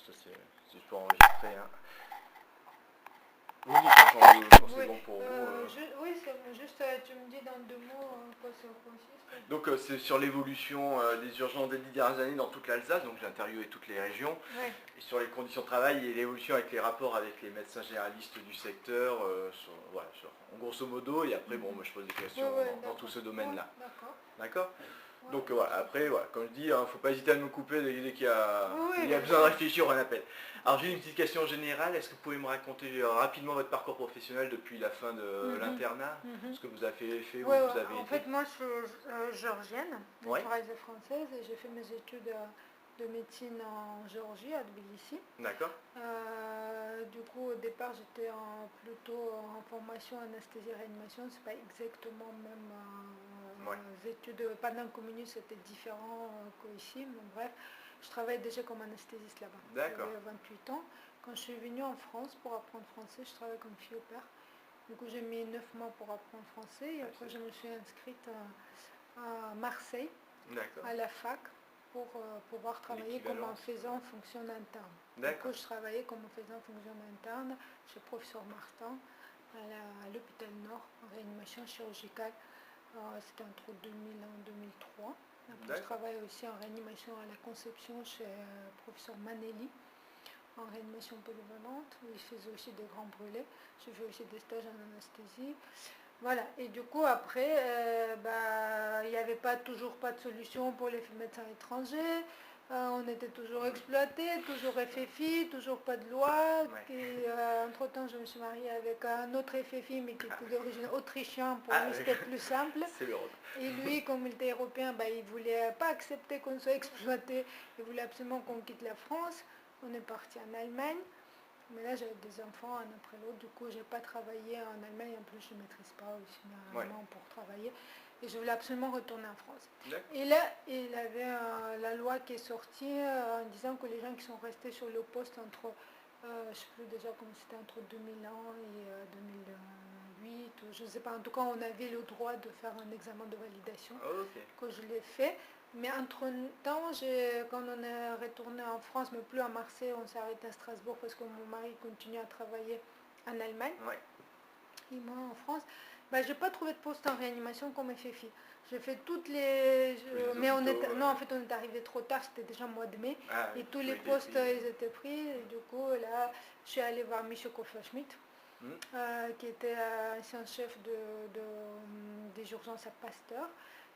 ça c'est pour enregistrer. Hein. Oui, quand c'est bon pour vous. Oui, c'est bon. Juste, tu me dis dans 2 mots quoi ça consiste. Donc c'est sur l'évolution des urgences des 10 dernières années dans toute l'Alsace, donc j'ai interviewé toutes les régions, Ouais. et sur les conditions de travail et l'évolution avec les rapports avec les médecins généralistes du secteur, voilà, en grosso modo, et après bon, moi je pose des questions dans tout ce domaine-là. Ouais, d'accord. D'accord. Ouais, Donc voilà, après, voilà, comme je dis, il ne faut pas hésiter à nous couper dès qu'il y a, il y a bien besoin de sûr. réfléchir, on appelle. Alors j'ai une petite question générale, est-ce que vous pouvez me raconter rapidement votre parcours professionnel depuis la fin de l'internat, ce que vous avez fait, où vous avez En été? fait, moi, je suis géorgienne, Ouais. naturalisée française, et j'ai fait mes études de médecine en Géorgie, à Tbilissi. D'accord. Du coup, au départ, j'étais plutôt en formation anesthésie-réanimation. C'est pas exactement même études. Pendant le communisme, c'était différent qu'ici, mais bref, je travaillais déjà comme anesthésiste là-bas. D'accord. J'avais 28 ans. Quand je suis venue en France pour apprendre français, je travaillais comme fille au père. Du coup, j'ai mis 9 mois pour apprendre français, et après, je me suis inscrite à Marseille, à la fac, pour pouvoir travailler comme en faisant fonction interne. Du coup, je travaillais comme en faisant fonction interne chez professeur Martin à l'hôpital Nord, en réanimation chirurgicale. C'était entre 2001 et 2003. Après, je travaille aussi en réanimation à la conception chez professeur Manelli, en réanimation polyvalente, où il faisait aussi des grands brûlés. J'ai fait aussi des stages en anesthésie. Voilà, et du coup après, il n'y avait toujours pas de solution pour les médecins étrangers. On était toujours exploités, toujours FFI, toujours pas de loi. Et entre-temps, je me suis mariée avec un autre FFI, mais qui était d'origine autrichienne. Pour lui, c'était plus simple. Et lui, comme il était européen, il ne voulait pas accepter qu'on soit exploité. Il voulait absolument qu'on quitte la France. On est parti en Allemagne. Mais là, j'avais des enfants un après l'autre, du coup, je n'ai pas travaillé en Allemagne. En plus, je ne maîtrise pas aussi l'allemand pour travailler. Et je voulais absolument retourner en France. Et là, il y avait la loi qui est sortie en disant que les gens qui sont restés sur le poste entre, je ne sais plus déjà comment c'était, entre 2001 et 2008, ou je ne sais pas. En tout cas, on avait le droit de faire un examen de validation, que je l'ai fait. Mais entre-temps, quand on est retourné en France, mais plus à Marseille, on s'est arrêté à Strasbourg parce que mon mari continue à travailler en Allemagne. Et moi en France, je n'ai pas trouvé de poste en réanimation comme FFI. J'ai fait toutes les... mais en fait, on est arrivé trop tard, c'était déjà mois de mai. Et tous les postes, ils étaient pris. Et du coup, là, je suis allée voir Michel Koffer-Schmidt, qui était ancien chef des urgences à Pasteur,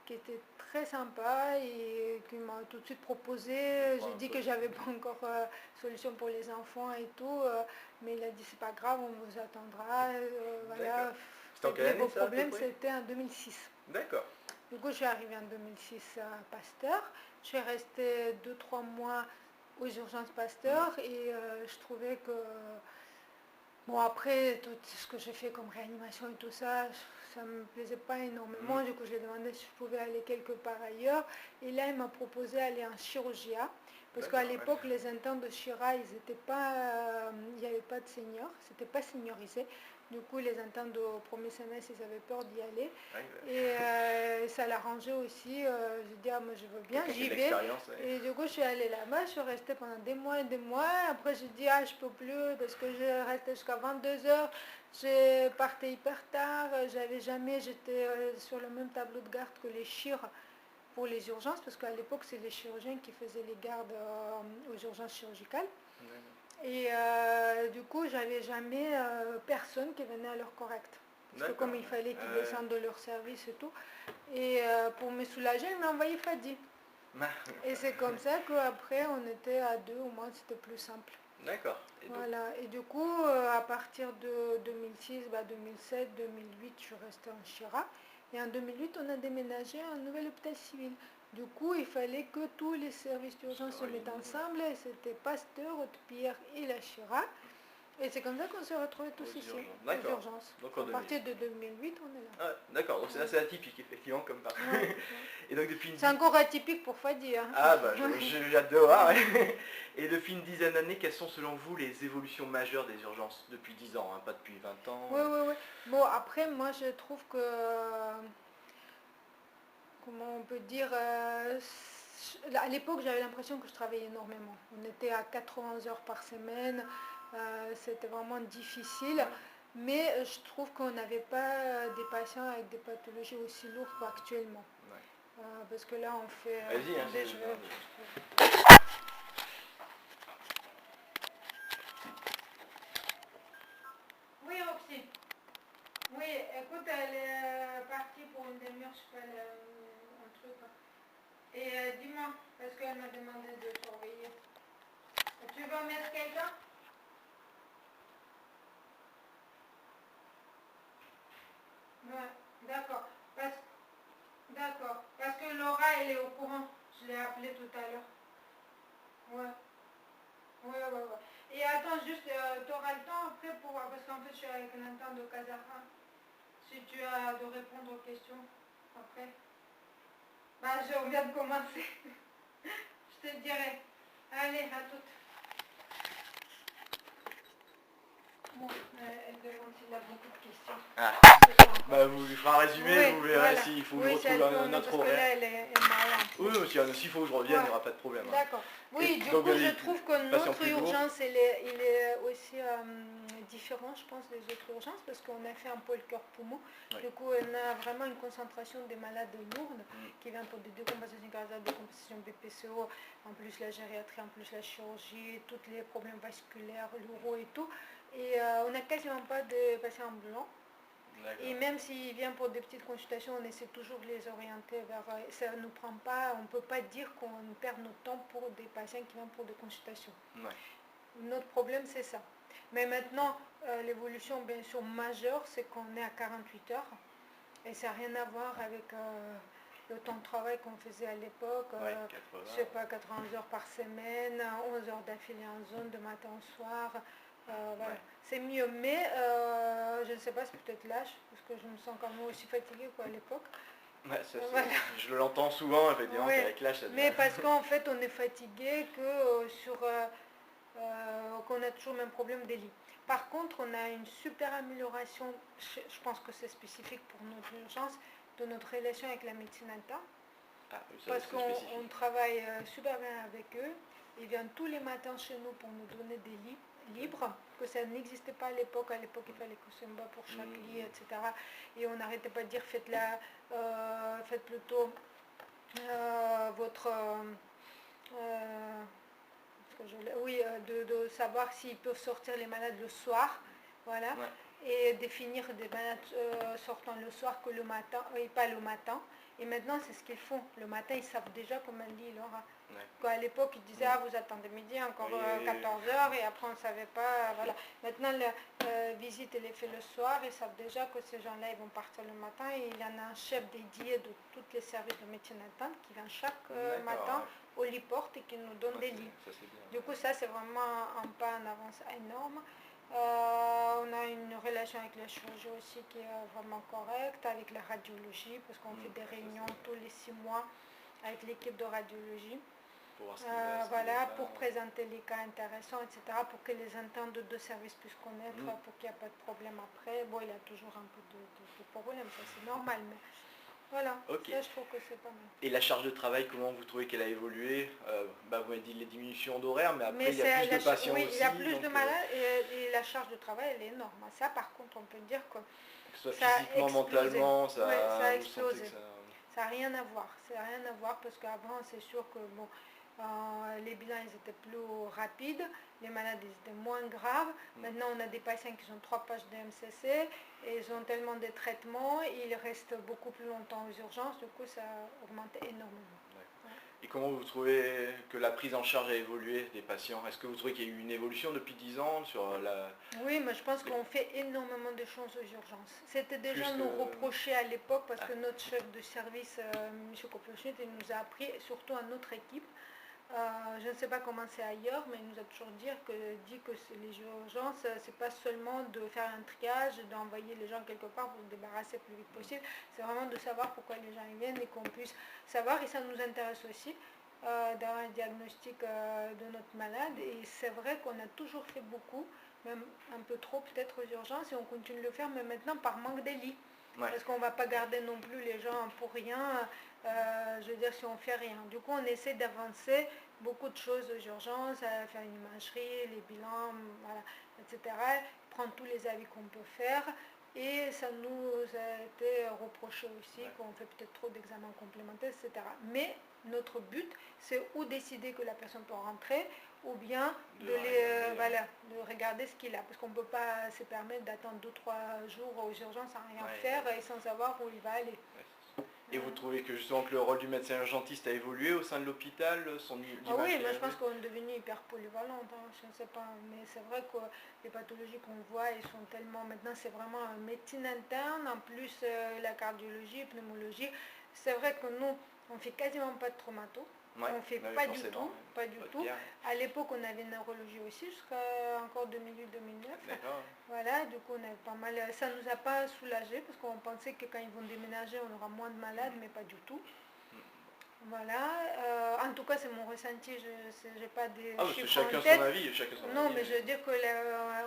qui était très sympa et qui m'a tout de suite proposé. J'ai dit que j'avais pas encore solution pour les enfants et tout, mais il a dit c'est pas grave, on vous attendra. Voilà. Vos problèmes, c'était en 2006. D'accord. Du coup, je suis arrivée en 2006 à Pasteur. Je suis restée 2-3 mois aux urgences Pasteur et je trouvais que bon, après, tout ce que j'ai fait comme réanimation et tout ça, ça ne me plaisait pas énormément. Du coup, je lui ai demandé si je pouvais aller quelque part ailleurs. Et là, il m'a proposé d'aller en chirurgie. Parce qu'à l'époque, les internes de Chira, il n'y avait pas de seniors, c'était pas seniorisé. Du coup, les internes au premier semestre, ils avaient peur d'y aller. Et ça l'arrangeait aussi. J'ai dit, moi je veux bien, j'y vais. Et du coup, je suis allée là-bas, je suis restée pendant des mois et des mois. Après, j'ai dit, je peux plus parce que je restais jusqu'à 22h. Je partais hyper tard. J'étais sur le même tableau de garde que les chires pour les urgences, parce qu'à l'époque, c'est les chirurgiens qui faisaient les gardes aux urgences chirurgicales. Et du coup, j'avais jamais personne qui venait à l'heure correcte. Parce que comme il fallait qu'ils descendent de leur service et tout. Et pour me soulager, il m'a envoyé Fadi. Et c'est comme ça qu'après, on était à deux, au moins c'était plus simple. D'accord. Voilà. Et du coup, à partir de 2006, 2007, 2008, je suis restée en Chira. Et en 2008, on a déménagé à un nouvel hôpital civil. Du coup, il fallait que tous les services d'urgence se mettent ensemble. C'était Pasteur, Haute-Pierre et la Chira. Et c'est comme ça qu'on s'est retrouvés tous ici, aux urgences. À partir de 2008, on est là. D'accord, donc c'est assez atypique, effectivement, comme parcours. Et donc depuis c'est encore atypique pour Fadi. J'ai hâte de voir. Et depuis une dizaine d'années, quelles sont selon vous les évolutions majeures des urgences depuis 10 ans, pas depuis 20 ans? Oui. Bon, après, moi, je trouve que... comment on peut dire À l'époque, j'avais l'impression que je travaillais énormément. On était à 80 heures par semaine. C'était vraiment difficile. Mais je trouve qu'on n'avait pas des patients avec des pathologies aussi lourdes qu'actuellement. Parce que là, on fait des jeux. Oui, Roxy. Oui, écoute, elle est partie pour une demi-heure, je sais pas, un truc. Et dis-moi, parce qu'elle m'a demandé de surveiller. Tu veux mettre quelqu'un? Ouais, d'accord. D'accord. Parce que Laura, elle est au courant. Je l'ai appelée tout à l'heure. Ouais. Ouais. Et attends, juste, tu auras le temps après pour... Parce qu'en fait, je suis avec Nathan de Casara. Si tu as de répondre aux questions après. Bah, je viens de commencer. Je te dirai. Allez, à toutes. Bon, elle demande s'il a beaucoup de questions. Ah. Bah, vous lui ferez un résumé, vous verrez s'il faut que je retrouve un autre horaire. Là, elle est malade. Oui, s'il faut que je revienne, il n'y aura pas de problème. D'accord. Oui, du coup, je trouve que notre urgence, il est aussi différent, je pense, des autres urgences, parce qu'on a fait un pôle cœur-poumon. Du coup, on a vraiment une concentration des malades lourdes qui viennent pour des décompensations cardiaques, décompensations BPCO, en plus la gériatrie, en plus la chirurgie, tous les problèmes vasculaires, l'uro et tout. Et on n'a quasiment pas de patients ambulants. Et même s'ils viennent pour des petites consultations, on essaie toujours de les orienter vers... Ça ne nous prend pas, on ne peut pas dire qu'on perd notre temps pour des patients qui viennent pour des consultations. Notre problème, c'est ça. Mais maintenant, l'évolution, bien sûr, majeure, c'est qu'on est à 48 heures. Et ça n'a rien à voir avec le temps de travail qu'on faisait à l'époque. Je sais pas, 80 heures par semaine, 11 heures d'affilée en zone, de matin au soir. Voilà. C'est mieux, mais je ne sais pas, c'est peut-être l'âge, parce que je me sens quand même aussi fatiguée qu'à l'époque. Je l'entends souvent, effectivement, avec l'âge. Mais parce qu'en fait, on est fatigué qu'on a toujours le même problème des lits. Par contre, on a une super amélioration, je pense que c'est spécifique pour notre urgence, de notre relation avec la médecine interne. Parce qu'on travaille super bien avec eux. Ils viennent tous les matins chez nous pour nous donner des lits libres, que ça n'existait pas à l'époque. À l'époque, il fallait que ce soit pour chaque lit, etc. Et on n'arrêtait pas de dire, faites plutôt votre... de savoir s'ils peuvent sortir les malades le soir, voilà, et définir des malades sortant le soir que le matin, et pas le matin. Et maintenant, c'est ce qu'ils font. Le matin, ils savent déjà combien de lits il aura. À l'époque, ils disaient, vous attendez midi, encore 14 heures, et après, on ne savait pas. Voilà. Maintenant, la visite, elle est faite le soir, ils savent déjà que ces gens-là, ils vont partir le matin, et il y en a un chef dédié de tous les services de médecine interne qui vient chaque matin au lit porte et qui nous donne des lits. Du coup, ça, c'est vraiment un pas en avance énorme. On a une relation avec la chirurgie aussi qui est vraiment correcte, avec la radiologie, parce qu'on fait des réunions tous les 6 mois avec l'équipe de radiologie. Pour présenter les cas intéressants, etc., pour que les internes de deux services puissent connaître, pour qu'il n'y ait pas de problème après. Bon, il y a toujours un peu de problème, ça c'est normal, mais voilà, ça je trouve que c'est pas mal. Et la charge de travail, comment vous trouvez qu'elle a évolué? Vous m'avez dit les diminutions d'horaire, mais après il y a plus de patients aussi. Oui, il y a plus de malades et la charge de travail, elle est énorme. Ça, par contre, on peut dire que ce soit physiquement, mentalement, ça a explosé. Ça n'a rien à voir. Ça n'a rien à voir parce qu'avant, c'est sûr que les bilans ils étaient plus rapides, les malades ils étaient moins graves. Maintenant, on a des patients qui ont 3 pages de MCC et ils ont tellement de traitements, ils restent beaucoup plus longtemps aux urgences, du coup, ça a augmenté énormément. Et comment vous trouvez que la prise en charge a évolué des patients? Est-ce que vous trouvez qu'il y a eu une évolution depuis 10 ans sur la... Oui, mais je pense qu'on fait énormément de choses aux urgences. C'était déjà nous reproché à l'époque parce que notre chef de service, M. Koppelschmidt, il nous a appris, surtout à notre équipe. Je ne sais pas comment c'est ailleurs, mais il nous a toujours dit que les urgences, c'est pas seulement de faire un triage, d'envoyer les gens quelque part pour se débarrasser le plus vite possible. C'est vraiment de savoir pourquoi les gens viennent et qu'on puisse savoir, et ça nous intéresse aussi, d'avoir un diagnostic de notre malade. Et c'est vrai qu'on a toujours fait beaucoup, même un peu trop peut-être aux urgences, et on continue de le faire, mais maintenant par manque de lits. Parce qu'on ne va pas garder non plus les gens pour rien. je veux dire, si on fait rien. Du coup, on essaie d'avancer beaucoup de choses aux urgences, faire une imagerie, les bilans, voilà, etc. Prendre tous les avis qu'on peut faire. Et ça nous a été reproché aussi qu'on fait peut-être trop d'examens complémentaires, etc. Mais notre but, c'est ou décider que la personne peut rentrer, ou bien de regarder ce qu'il a. Parce qu'on ne peut pas se permettre d'attendre 2-3 jours aux urgences sans rien faire et sans savoir où il va aller. Et vous trouvez que justement que le rôle du médecin urgentiste a évolué au sein de l'hôpital, oui, moi je pense qu'on est devenu hyper polyvalente, je ne sais pas, mais c'est vrai que les pathologies qu'on voit, elles sont tellement, maintenant c'est vraiment une médecine interne, en plus la cardiologie, pneumologie, c'est vrai que nous, on fait quasiment pas de traumato. On ne fait pas du tout, pas du tout. À l'époque, on avait une neurologie aussi, jusqu'à encore 2008-2009. Voilà, du coup, on avait pas mal. Ça ne nous a pas soulagés parce qu'on pensait que quand ils vont déménager, on aura moins de malades, mais pas du tout. Voilà, en tout cas c'est mon ressenti, je n'ai pas des chiffres en tête. Son avis, chacun son non, avis, mais je veux dire que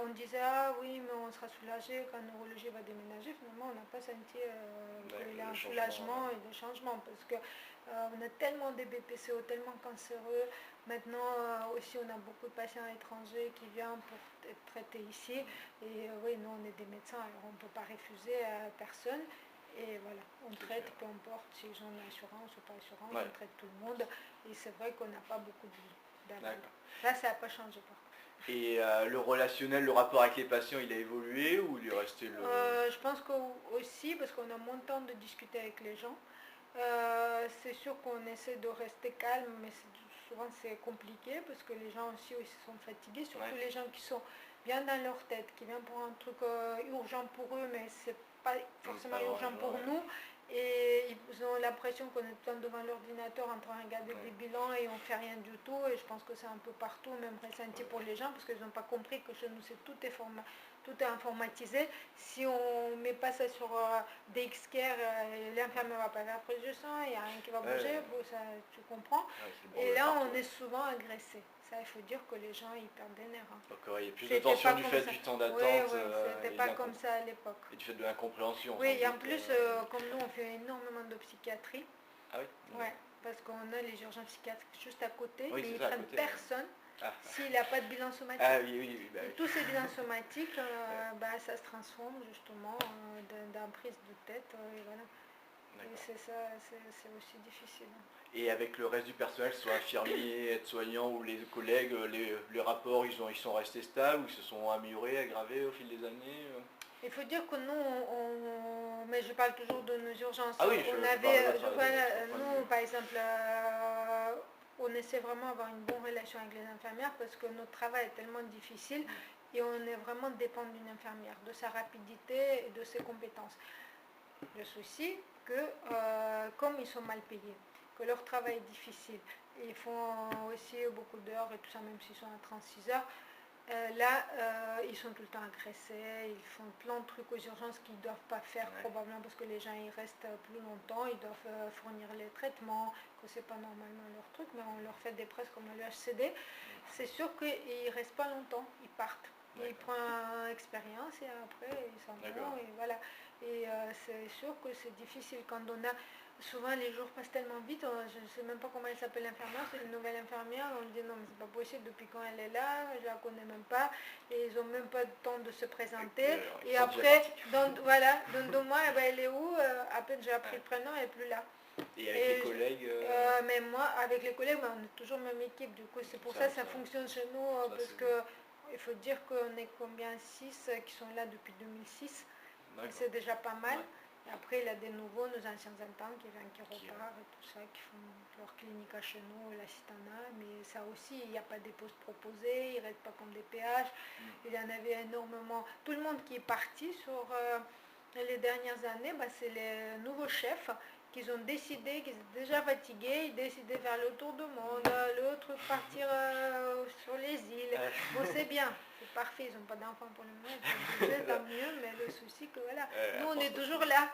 on disait oui, mais on sera soulagé quand la neurologie va déménager. Finalement, on n'a pas senti qu'il y a un soulagement et des changements parce que on a tellement des BPCO, tellement cancéreux. Maintenant aussi, on a beaucoup de patients étrangers qui viennent pour être traités ici. Et oui, nous on est des médecins, alors on ne peut pas refuser à personne. Et voilà, on traite, peu importe si les gens ont l'assurance ou pas assurance, on traite tout le monde. Et c'est vrai qu'on n'a pas beaucoup d'avantages. Là, ça n'a pas changé par contre. Et le relationnel, le rapport avec les patients, il a évolué ou il est resté le... Je pense que aussi, parce qu'on a moins de temps de discuter avec les gens. C'est sûr qu'on essaie de rester calme, mais souvent c'est compliqué parce que les gens aussi sont fatigués, surtout les gens qui sont bien dans leur tête, qui viennent pour un truc urgent pour eux, mais c'est pas forcément urgent pour nous. Et ils ont l'impression qu'on est tout le temps devant l'ordinateur en train de regarder des bilans et on fait rien du tout. Et je pense que c'est un peu partout, même ressenti pour les gens, parce qu'ils n'ont pas compris que chez nous tout est informatisé. Si on ne met pas ça sur DXCare, l'infirmière ne va pas faire prise de sang, il n'y a rien qui va bouger, ça, tu comprends. Et là, on est souvent agressé. Ça, il faut dire que les gens, ils perdent des nerfs. D'accord, il y a plus de tension du fait du temps d'attente. Oui, c'était pas comme ça à l'époque. Et du fait de l'incompréhension. Oui, et en plus, comme nous, on fait énormément de psychiatrie. Ah oui. Ouais, parce qu'on a les urgences psychiatriques juste à côté, mais ils ne prennent prennent personne. S'il n'a pas de bilan somatique. Ah oui. Tous ces bilans somatiques, ça se transforme justement dans prise de tête. Et voilà. Et c'est ça, c'est aussi difficile. Et avec le reste du personnel, soit infirmiers, aides-soignants ou les collègues, les rapports, ils sont restés stables ou ils se sont améliorés, aggravés au fil des années Il faut dire que nous, mais je parle toujours de nos urgences. Ah oui, nous, par exemple, on essaie vraiment d'avoir une bonne relation avec les infirmières parce que notre travail est tellement difficile et on est vraiment dépendant d'une infirmière, de sa rapidité et de ses compétences. Le souci, que comme ils sont mal payés, que leur travail est difficile, ils font aussi beaucoup d'heures et tout ça, même s'ils sont à 36 heures, ils sont tout le temps agressés, ils font plein de trucs aux urgences qu'ils ne doivent pas faire probablement parce que les gens ils restent plus longtemps, ils doivent fournir les traitements, que c'est pas normalement leur truc, mais on leur fait des presses comme à l'UHCD. C'est sûr qu'ils ne restent pas longtemps, ils partent. Ils prennent expérience et après ils s'en vont et voilà. Et c'est sûr que c'est difficile quand on a... Souvent les jours passent tellement vite, je ne sais même pas comment elle s'appelle l'infirmière, c'est une nouvelle infirmière, on dit non mais c'est pas possible depuis quand elle est là, je la connais même pas, et ils n'ont même pas le temps de se présenter, et après, dans 2 mois, elle est où, à peine j'ai appris le prénom, elle n'est plus là. Et avec les collègues Mais moi, avec les collègues, on est toujours même équipe, du coup c'est pour ça fonctionne chez nous, parce que il faut dire qu'on est combien 6 qui sont là depuis 2006, et c'est déjà pas mal. Et après, il y a des nouveaux, nos anciens internes qui viennent, qui repartent et tout ça, qui font leur clinique à chez nous, l'assistanat. Mais ça aussi, il n'y a pas des postes proposés, ils ne restent pas comme des péages. Il y en avait énormément. Tout le monde qui est parti sur les dernières années, c'est les nouveaux chefs qui ont décidé, qu'ils étaient déjà fatigués, ils décidaient de faire le tour du monde, l'autre partir sur les îles. Bon, c'est bien, c'est parfait, ils n'ont pas d'enfants pour le moment, tant mieux, mais le souci que voilà, nous on est toujours là.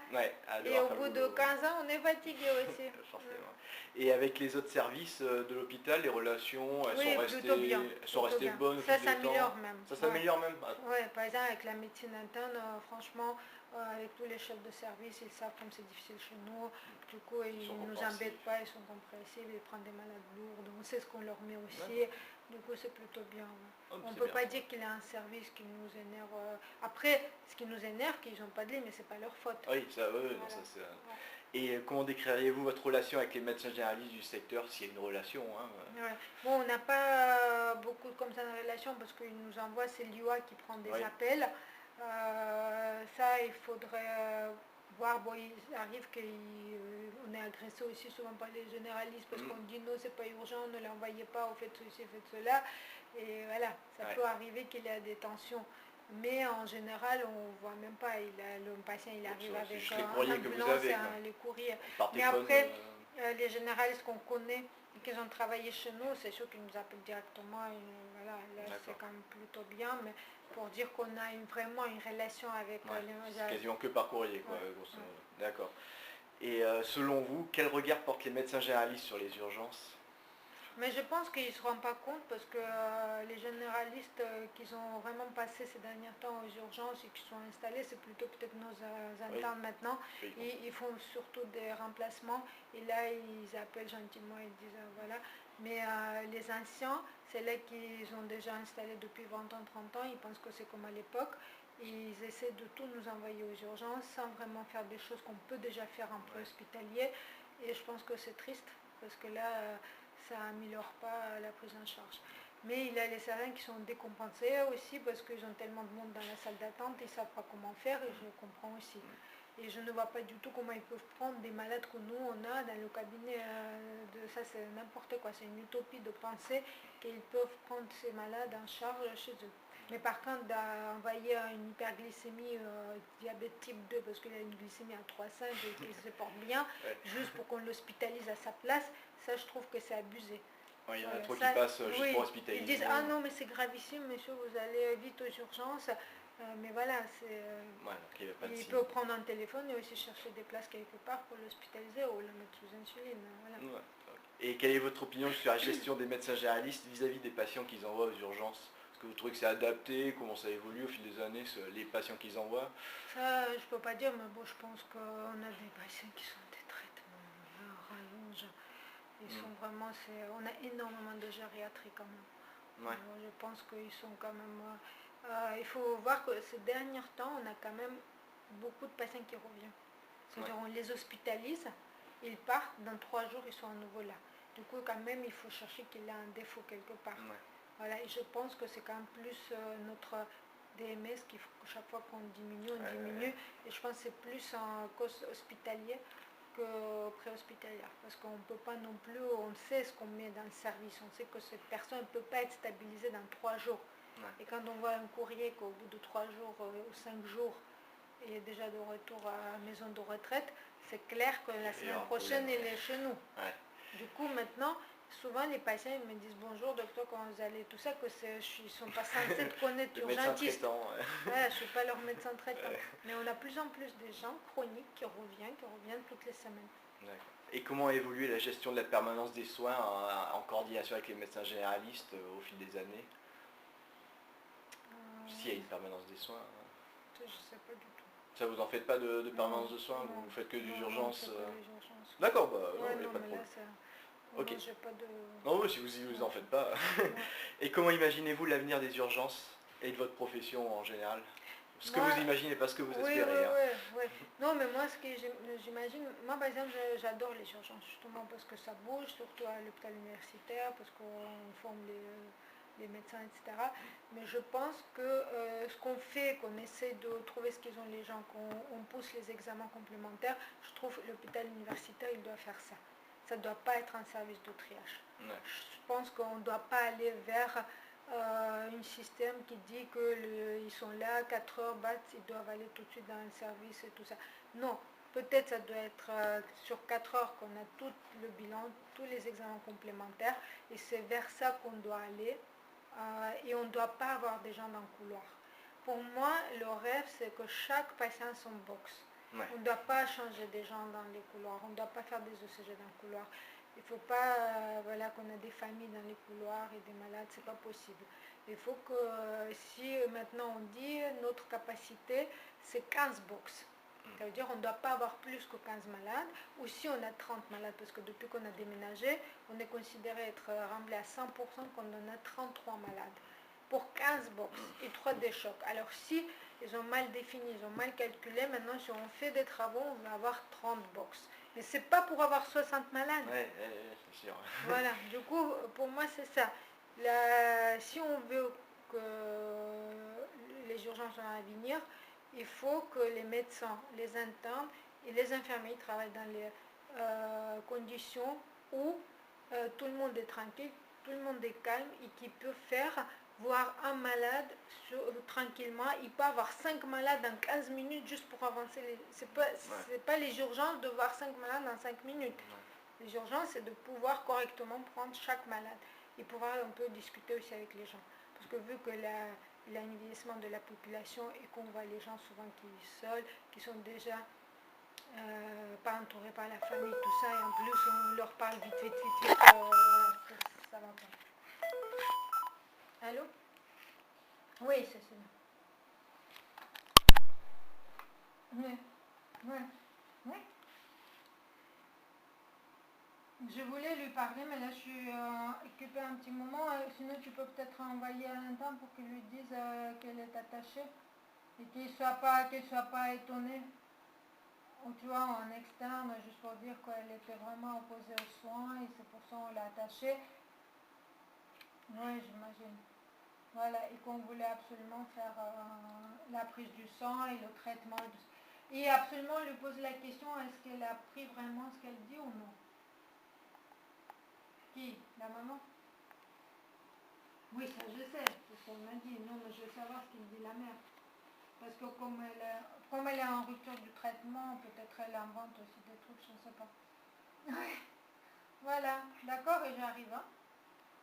Et au bout de 15 ans, on est fatigué aussi. Forcément. Et avec les autres services de l'hôpital, les relations, elles sont restées bonnes. Ça s'améliore même. Ça s'améliore même. Oui, par exemple avec la médecine interne, franchement, avec tous les chefs de service, ils savent comme c'est difficile chez nous. Du coup, ils ne nous embêtent pas, ils sont compréhensifs, ils prennent des malades lourds. Donc, c'est ce qu'on leur met aussi. Du coup, c'est plutôt bien. On ne peut pas dire qu'il y a un service qui nous énerve. Après, ce qui nous énerve, qu'ils n'ont pas de lit, mais ce n'est pas leur faute. Oui, ça, voilà. Non, ça c'est... Et comment décririez-vous votre relation avec les médecins généralistes du secteur, s'il y a une relation Bon, on n'a pas beaucoup comme ça de relation parce qu'ils nous envoient, c'est l'IOA qui prend des appels. Ça, il faudrait voir. Bon, il arrive qu'on est agressé aussi souvent par les généralistes parce qu'on dit non, c'est pas urgent, ne l'envoyez pas, faites ceci, faites cela. Et voilà, ça peut arriver qu'il y ait des tensions. Mais en général, on ne voit même pas. Le patient, il arrive avec l'ambulance et les courriers. Mais après, les généralistes qu'on connaît et qui ont travaillé chez nous, c'est sûr qu'ils nous appellent directement. Et voilà, là, c'est quand même plutôt bien. Mais pour dire qu'on a vraiment une relation avec les... C'est quasiment que par courrier, quoi. D'accord. Et selon vous, quel regard portent les médecins généralistes sur les urgences? Mais je pense qu'ils ne se rendent pas compte parce que les généralistes qui ont vraiment passé ces derniers temps aux urgences et qui sont installés, c'est plutôt peut-être nos internes maintenant. Ils font surtout des remplacements et là ils appellent gentiment et disent voilà. Mais les anciens, c'est là qu'ils ont déjà installé depuis 20 ans, 30 ans, ils pensent que c'est comme à l'époque. Ils essaient de tout nous envoyer aux urgences sans vraiment faire des choses qu'on peut déjà faire en préhospitalier. Et je pense que c'est triste parce que là... ça n'améliore pas la prise en charge. Mais il y a les services qui sont décompensés aussi parce qu'ils ont tellement de monde dans la salle d'attente, ils ne savent pas comment faire et je comprends aussi. Et je ne vois pas du tout comment ils peuvent prendre des malades que nous on a dans le cabinet. Ça c'est n'importe quoi, c'est une utopie de penser qu'ils peuvent prendre ces malades en charge chez eux. Mais par contre, d'envoyer une hyperglycémie, diabète type 2, parce qu'il a une glycémie à 3,5 et qu'il se porte bien, juste pour qu'on l'hospitalise à sa place, ça je trouve que c'est abusé. Il y en a trop qui passent juste pour hospitaliser. Ils disent ah non mais c'est gravissime monsieur, vous allez vite aux urgences. Mais voilà, il peut prendre un téléphone et aussi chercher des places quelque part pour l'hospitaliser ou le mettre sous insuline. Voilà. Et quelle est votre opinion sur la gestion des médecins généralistes vis-à-vis des patients qu'ils envoient aux urgences? Est-ce que vous trouvez que c'est adapté? Comment ça évolue au fil des années, les patients qu'ils envoient? Ça, je ne peux pas dire, mais bon, je pense qu'on a des patients qui sont des traitements rallonge. Ils sont vraiment, on a énormément de gériatrie quand même. Je pense qu'ils sont quand même... il faut voir que ces derniers temps, on a quand même beaucoup de patients qui reviennent. C'est-à-dire on les hospitalise, ils partent, dans 3 jours, ils sont à nouveau là. Du coup, quand même, il faut chercher qu'il y a un défaut quelque part. Voilà, et je pense que c'est quand même plus notre DMS qu'il faut que chaque fois qu'on diminue, on diminue. Et je pense que c'est plus en cause hospitalier que préhospitalière. Parce qu'on ne peut pas non plus, on sait ce qu'on met dans le service. On sait que cette personne ne peut pas être stabilisée dans 3 jours. Et quand on voit un courrier qu'au bout de 3 jours ou 5 jours, il est déjà de retour à la maison de retraite, c'est clair que la semaine prochaine, il est chez nous. Du coup, maintenant, souvent les patients ils me disent bonjour docteur, comment vous allez, tout ça, que ils ne sont pas censés de connaître urgentiste. Je ne suis pas leur médecin traitant. Mais on a de plus en plus de gens chroniques qui reviennent toutes les semaines. Et comment a évolué la gestion de la permanence des soins en coordination avec les médecins généralistes au fil des années? S'il y a une permanence des soins. Je ne sais pas du tout. Ça, vous en faites pas de permanence de soins? Vous faites que des urgences? D'accord, bah non, il n'y a pas de problème. Ok. Moi, pas de... Non, si vous en faites pas. Et comment imaginez-vous l'avenir des urgences et de votre profession en général? Ce que vous imaginez, pas ce que vous espérez. Oui. Non, mais moi, ce que j'imagine, moi par exemple, j'adore les urgences, justement parce que ça bouge, surtout à l'hôpital universitaire, parce qu'on forme les médecins, etc. Mais je pense que ce qu'on fait, qu'on essaie de trouver ce qu'ils ont les gens, qu'on pousse les examens complémentaires, je trouve que l'hôpital universitaire, il doit faire ça. Ça ne doit pas être un service de triage. Je pense qu'on ne doit pas aller vers un système qui dit qu'ils sont là, 4 heures, ils doivent aller tout de suite dans le service et tout ça. Non, peut-être ça doit être sur 4 heures qu'on a tout le bilan, tous les examens complémentaires, et c'est vers ça qu'on doit aller, et on ne doit pas avoir des gens dans le couloir. Pour moi, le rêve, c'est que chaque patient son box. On ne doit pas changer des gens dans les couloirs, on ne doit pas faire des ECG dans le couloir. Il ne faut pas voilà, qu'on a des familles dans les couloirs et des malades, c'est pas possible. Il faut que si maintenant on dit notre capacité c'est 15 box. Ça veut dire qu'on ne doit pas avoir plus que 15 malades, ou si on a 30 malades, parce que depuis qu'on a déménagé, on est considéré être rempli à 100% quand on a 33 malades. Pour 15 box et 3 des chocs. Alors si ils ont mal défini, ils ont mal calculé, maintenant si on fait des travaux, on va avoir 30 box. Mais c'est pas pour avoir 60 malades. Ouais, c'est sûr. Voilà, du coup, pour moi c'est ça. Si on veut que les urgences soient à venir, il faut que les médecins, les internes et les infirmiers travaillent dans les conditions où tout le monde est tranquille, tout le monde est calme et qui peut voir un malade tranquillement. Il peut avoir 5 malades en 15 minutes juste pour avancer. C'est pas les urgences de voir 5 malades en 5 minutes. Ouais. Les urgences, c'est de pouvoir correctement prendre chaque malade et pouvoir un peu discuter aussi avec les gens. Parce que vu que il y a un vieillissement de la population et qu'on voit les gens souvent qui vivent seuls, qui sont déjà pas entourés par la famille, tout ça, et en plus on leur parle vite, ça va pas. Allô? Oui, c'est ça. Oui, oui, oui. Je voulais lui parler, mais là je suis occupée un petit moment. Sinon, tu peux peut-être envoyer à l'interne pour qu'il lui dise qu'elle est attachée et qu'il ne soit pas étonné. Ou tu vois, en externe, juste pour dire qu'elle était vraiment opposée aux soins et c'est pour ça qu'on l'a attachée. Oui, j'imagine. Voilà, et qu'on voulait absolument faire la prise du sang et le traitement. Et absolument lui poser la question, est-ce qu'elle a pris vraiment ce qu'elle dit ou non? Qui? La maman? Oui, ça je sais, c'est ce qu'elle m'a dit. Non, mais je veux savoir ce qu'il dit la mère. Parce que comme elle est en rupture du traitement, peut-être elle invente aussi des trucs, je ne sais pas. Oui. Voilà, d'accord, et j'arrive. Hein?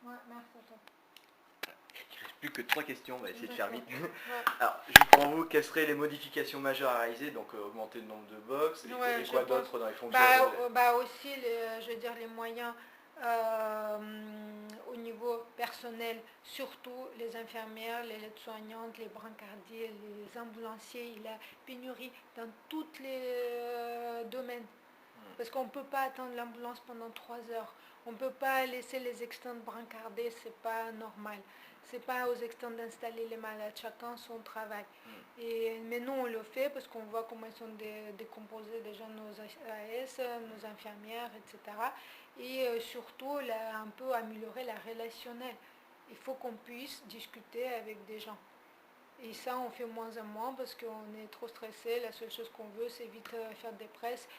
Ouais, merci à toi. Il ne reste plus que 3 questions, on va essayer de faire vite. Ouais. Alors, juste pour vous, quelles seraient les modifications majeures à réaliser? Donc augmenter le nombre de box, et quoi d'autre dans les fonctions? Aussi, je veux dire, les moyens au niveau personnel, surtout les infirmières, les aides-soignantes, les brancardiers, les ambulanciers, il y a pénurie dans tous les domaines. Parce qu'on ne peut pas attendre l'ambulance pendant 3 heures. On ne peut pas laisser les externes brancarder, c'est pas normal. C'est pas aux externes d'installer les malades, chacun son travail. Mais nous on le fait parce qu'on voit comment ils sont décomposés déjà nos AS, nos infirmières, etc. Et surtout un peu améliorer la relationnelle. Il faut qu'on puisse discuter avec des gens. Et ça, on fait moins en moins parce qu'on est trop stressé. La seule chose qu'on veut, c'est vite faire des presses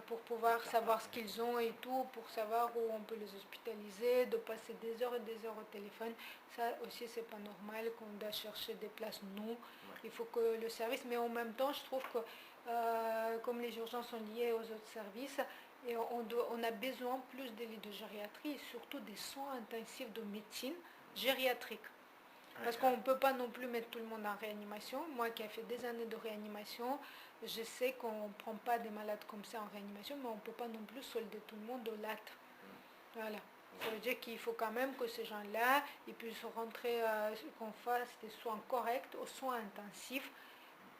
pour pouvoir savoir ce qu'ils ont et tout, pour savoir où on peut les hospitaliser, de passer des heures et des heures au téléphone. Ça aussi, c'est pas normal qu'on doit chercher des places, nous. Il faut que le service, mais en même temps, je trouve que comme les urgences sont liées aux autres services, et on a besoin plus de lits de gériatrie et surtout des soins intensifs de médecine gériatrique. Parce qu'on ne peut pas non plus mettre tout le monde en réanimation. Moi qui ai fait des années de réanimation, je sais qu'on ne prend pas des malades comme ça en réanimation, mais on ne peut pas non plus solder tout le monde au latte. Voilà. Ça veut dire qu'il faut quand même que ces gens-là, ils puissent rentrer, qu'on fasse des soins corrects, aux soins intensifs,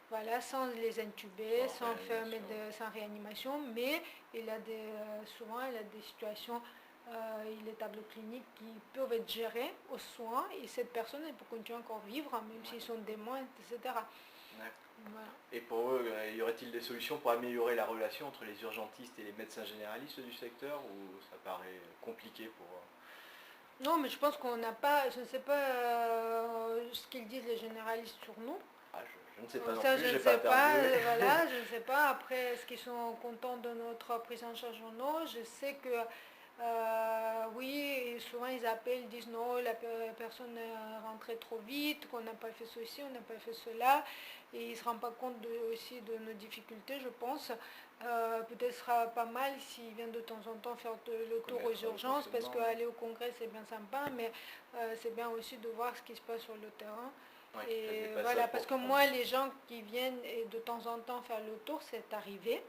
voilà, sans les intuber, sans réanimation, mais souvent il y a des situations, les tableaux cliniques qui peuvent être gérés aux soins et cette personne elle peut continuer encore vivre, même s'ils sont démons, etc. Voilà. Et pour eux, y aurait-il des solutions pour améliorer la relation entre les urgentistes et les médecins généralistes du secteur, ou ça paraît compliqué pour... Non, mais je pense qu'on n'a pas, je ne sais pas ce qu'ils disent les généralistes sur nous. Je ne sais pas non ça, plus, je ne sais pas, voilà, je ne sais pas. Après, est-ce qu'ils sont contents de notre prise en charge ou non? Je sais que oui, souvent ils appellent, disent non, la personne est rentrée trop vite, qu'on n'a pas fait ceci, on n'a pas fait cela, et ils ne se rendent pas compte aussi de nos difficultés, je pense. Peut-être sera pas mal s'ils viennent de temps en temps faire le tour aux urgences, parce qu'aller au congrès c'est bien sympa, mais c'est bien aussi de voir ce qui se passe sur le terrain. Et voilà, parce que moi, les gens qui viennent et de temps en temps faire le tour, c'est arrivé,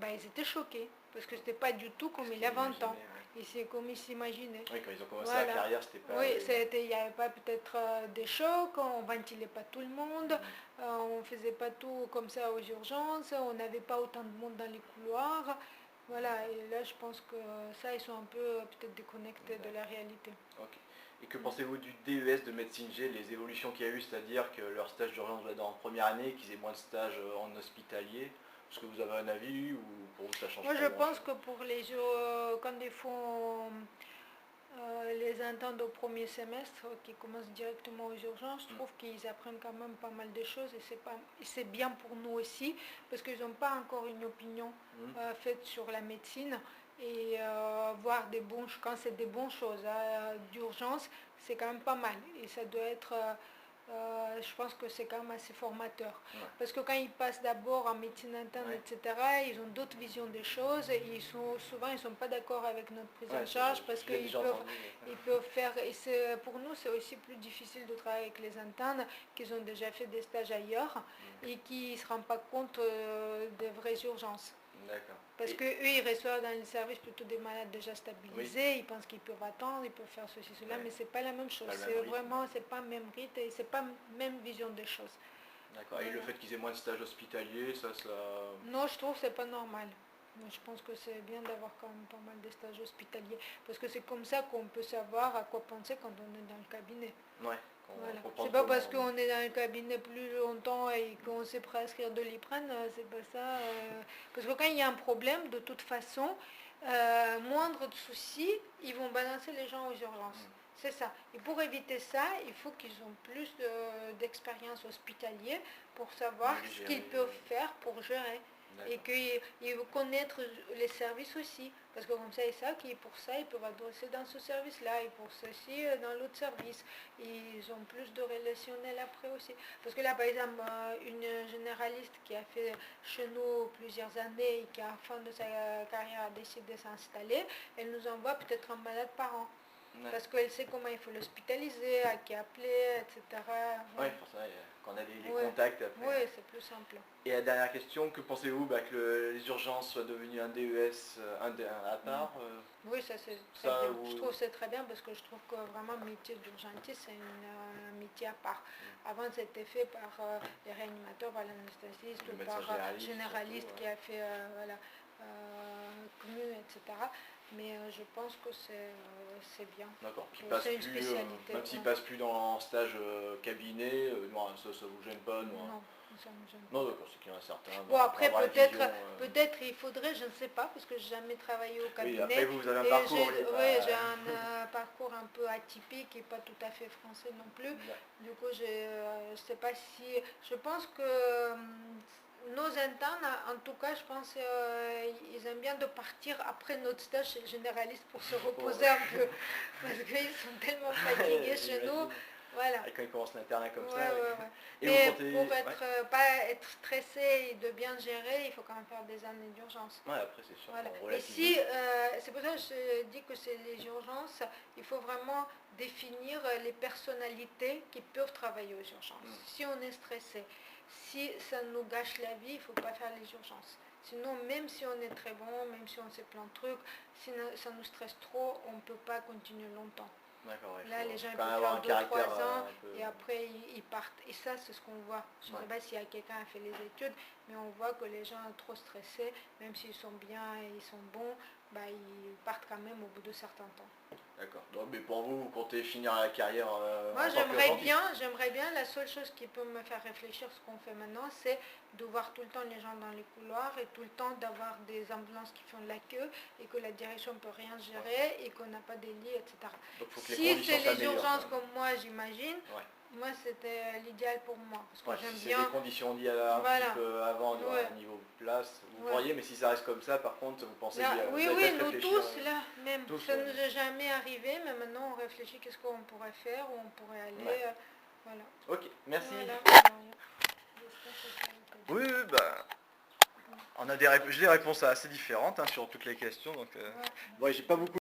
ils étaient choqués. parce que c'était pas du tout comme il y a 20 ans. Et c'est comme ils s'imaginaient. Oui, quand ils ont commencé la carrière, c'était pas... Oui, il n'y avait pas peut-être des chocs, on ventilait pas tout le monde, on faisait pas tout comme ça aux urgences, on n'avait pas autant de monde dans les couloirs. Voilà, et là je pense que ça, ils sont un peu peut-être déconnectés de la réalité. Okay. Et que pensez-vous du DES de médecine G, les évolutions qu'il y a eu, c'est-à-dire que leur stage d'urgence va être en première année, qu'ils aient moins de stages en hospitalier? Est-ce que vous avez un avis ou pour vous ça change pas? Moi je pense que pour les quand ils font les internes au premier semestre qui commencent directement aux urgences, je trouve qu'ils apprennent quand même pas mal de choses et c'est bien pour nous aussi parce qu'ils n'ont pas encore une opinion faite sur la médecine et voir quand c'est des bonnes choses d'urgence, c'est quand même pas mal et ça doit être... je pense que c'est quand même assez formateur. Parce que quand ils passent d'abord en médecine interne, etc., ils ont d'autres visions des choses et souvent ils ne sont pas d'accord avec notre prise en charge parce qu'ils peuvent faire... Et pour nous, c'est aussi plus difficile de travailler avec les internes qui ont déjà fait des stages ailleurs et qui ne se rendent pas compte des vraies urgences. Parce qu'eux, ils reçoivent dans les services plutôt des malades déjà stabilisés, ils pensent qu'ils peuvent attendre, ils peuvent faire ceci, cela, mais c'est pas la même chose. C'est pas le même rythme et c'est pas la même vision des choses. D'accord. Et le fait qu'ils aient moins de stages hospitaliers, ça... Non, je trouve que c'est pas normal. Je pense que c'est bien d'avoir quand même pas mal de stages hospitaliers, parce que c'est comme ça qu'on peut savoir à quoi penser quand on est dans le cabinet. Ouais. Voilà. C'est pas parce qu'on est dans le cabinet plus longtemps et qu'on sait prescrire de l'iprane, c'est pas ça. Parce que quand il y a un problème, de toute façon, moindre de soucis, ils vont balancer les gens aux urgences. C'est ça. Et pour éviter ça, il faut qu'ils aient plus d'expérience hospitalière pour savoir ce qu'ils peuvent faire pour gérer. Et qu'ils vont connaître les services aussi. Parce que comme ça, ils savent que pour ça, ils peuvent adresser dans ce service-là et pour ceci, dans l'autre service. Ils ont plus de relationnel après aussi. Parce que là, par exemple, une généraliste qui a fait chez nous plusieurs années et qui, à la fin de sa carrière, a décidé de s'installer, elle nous envoie peut-être un malade par an. Parce qu'elle sait comment il faut l'hospitaliser, à qui appeler, etc. Oui, pour ça, qu'on a les contacts après. Oui, c'est plus simple. Et la dernière question, que pensez-vous que les urgences soient devenues un DES à part Oui, ça c'est très bien. Je trouve que c'est très bien parce que je trouve que vraiment le métier d'urgentiste, c'est un métier à part. Avant, c'était fait par les réanimateurs, par l'anesthésiste ou par généraliste qui a fait CMU, etc. Mais je pense que c'est bien. D'accord. C'est une spécialité. Même s'il ne passe plus dans un stage cabinet, ça ne vous gêne pas? Non, ça me gêne pas. Non, d'accord, c'est qu'il y en a certains. Bon, après, peut-être il faudrait, je ne sais pas, parce que je n'ai jamais travaillé au cabinet. Oui, après, vous avez un parcours. J'ai un parcours un peu atypique et pas tout à fait français non plus. Du coup, je ne sais pas si... Je pense que... nos internes, en tout cas, je pense qu'ils aiment bien de partir après notre stage chez le généraliste pour se reposer un peu. Parce qu'ils sont tellement fatigués chez nous. Voilà. Et quand ils commencent l'internat comme ça. Et mais pour pas être stressé et de bien gérer, il faut quand même faire des années d'urgence. Ouais, après c'est sûr. Voilà. Et si, c'est pour ça que je dis que c'est les urgences, il faut vraiment définir les personnalités qui peuvent travailler aux urgences. Si on est stressé, si ça nous gâche la vie, il ne faut pas faire les urgences. Sinon, même si on est très bon, même si on sait plein de trucs, si ça nous stresse trop, on ne peut pas continuer longtemps. Là, les gens peuvent faire 2-3 ans et après ils partent. Et ça, c'est ce qu'on voit. Je ne sais pas s'il y a quelqu'un qui a fait les études, mais on voit que les gens sont trop stressés, même s'ils sont bien et ils sont bons, ils partent quand même au bout de certains temps. D'accord. Mais pour vous, vous comptez finir la carrière Moi, j'aimerais bien. La seule chose qui peut me faire réfléchir ce qu'on fait maintenant, c'est de voir tout le temps les gens dans les couloirs et tout le temps d'avoir des ambulances qui font de la queue et que la direction ne peut rien gérer et qu'on n'a pas des lits, etc. Donc, si c'est les urgences comme moi, j'imagine, moi, c'était l'idéal pour moi. Parce que j'aime bien... C'est des conditions liées un petit peu avant, au niveau place, vous croyez, mais si ça reste comme ça, par contre, vous pensez là, oui, nous tous, là, même, ça ne nous est jamais arrivé, mais maintenant, on réfléchit qu'est-ce qu'on pourrait faire, où on pourrait aller, voilà. Ok, merci. On a j'ai des réponses assez différentes sur toutes les questions, donc j'ai pas beaucoup